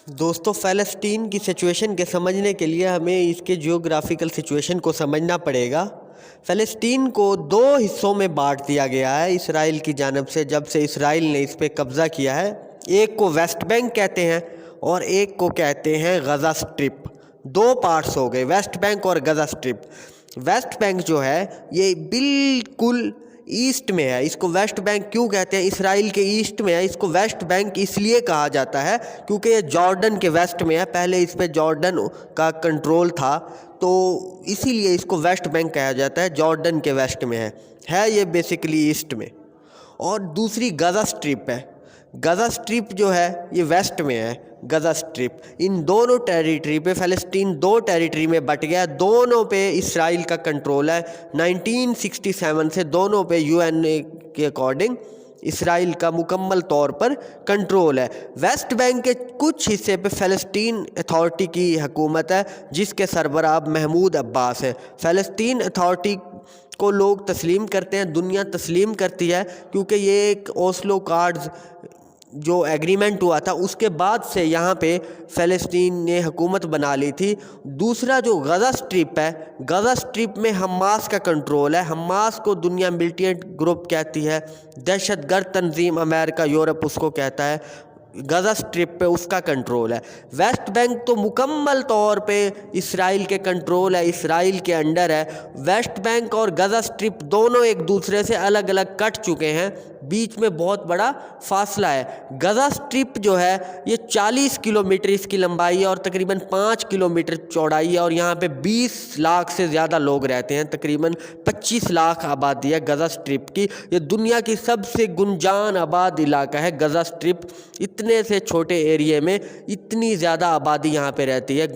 دوستو فلسطین کی سچویشن کے سمجھنے کے لیے ہمیں اس کے جیوگرافیکل سچویشن کو سمجھنا پڑے گا۔ فلسطین کو دو حصوں میں بانٹ دیا گیا ہے اسرائیل کی جانب سے جب سے اسرائیل نے اس پہ قبضہ کیا ہے۔ ایک کو ویسٹ بینک کہتے ہیں اور ایک کو کہتے ہیں غزہ سٹرپ۔ دو پارٹس ہو گئے، ویسٹ بینک اور غزہ سٹرپ۔ ویسٹ بینک جو ہے یہ بالکل ایسٹ میں ہے۔ اس کو ویسٹ بینک کیوں کہتے ہیں؟ اسرائیل کے ایسٹ میں ہے۔ اس کو ویسٹ بینک اس لیے کہا جاتا ہے کیونکہ یہ جارڈن کے ویسٹ میں ہے۔ پہلے اس پہ جارڈن کا کنٹرول تھا تو اسی لیے اس کو ویسٹ بینک کہا جاتا ہے۔ جارڈن کے ویسٹ میں ہے یہ بیسیکلی ایسٹ میں۔ اور دوسری غزہ سٹرپ ہے۔ غزہ سٹرپ جو ہے یہ ویسٹ میں ہے۔ غزہ سٹرپ ان دونوں ٹیریٹری پہ فلسطین دو ٹیریٹری میں بٹ گیا ہے۔ دونوں پہ اسرائیل کا کنٹرول ہے۔ 1967 سے دونوں پہ UN کے اکارڈنگ اسرائیل کا مکمل طور پر کنٹرول ہے۔ ویسٹ بینک کے کچھ حصے پہ فلسطین اتھارٹی کی حکومت ہے جس کے سربراہ محمود عباس ہے۔ فلسطین اتھارٹی کو لوگ تسلیم کرتے ہیں، دنیا تسلیم کرتی ہے کیونکہ یہ ایک اوسلو کارڈز جو ایگریمنٹ ہوا تھا اس کے بعد سے یہاں پہ فلسطین نے حکومت بنا لی تھی۔ دوسرا جو غزہ سٹرپ ہے، غزہ سٹرپ میں حماس کا کنٹرول ہے۔ حماس کو دنیا ملیٹنٹ گروپ کہتی ہے، دہشت گرد تنظیم، امریکہ یورپ اس کو کہتا ہے۔ غزہ سٹرپ پہ اس کا کنٹرول ہے۔ ویسٹ بینک تو مکمل طور پہ اسرائیل کے کنٹرول ہے، اسرائیل کے انڈر ہے۔ ویسٹ بینک اور غزہ سٹرپ دونوں ایک دوسرے سے الگ الگ کٹ چکے ہیں، بیچ میں بہت بڑا فاصلہ ہے۔ غزہ سٹرپ جو ہے یہ 40 کلومیٹر اس کی لمبائی ہے اور تقریباً 5 کلومیٹر چوڑائی ہے، اور یہاں پہ 20 لاکھ سے زیادہ لوگ رہتے ہیں۔ تقریباً 25 لاکھ آبادی ہے غزہ سٹرپ کی۔ یہ دنیا کی سب سے گنجان آباد علاقہ ہے غزہ سٹرپ۔ اتنے سے چھوٹے ایریے میں اتنی زیادہ آبادی یہاں پہ رہتی ہے۔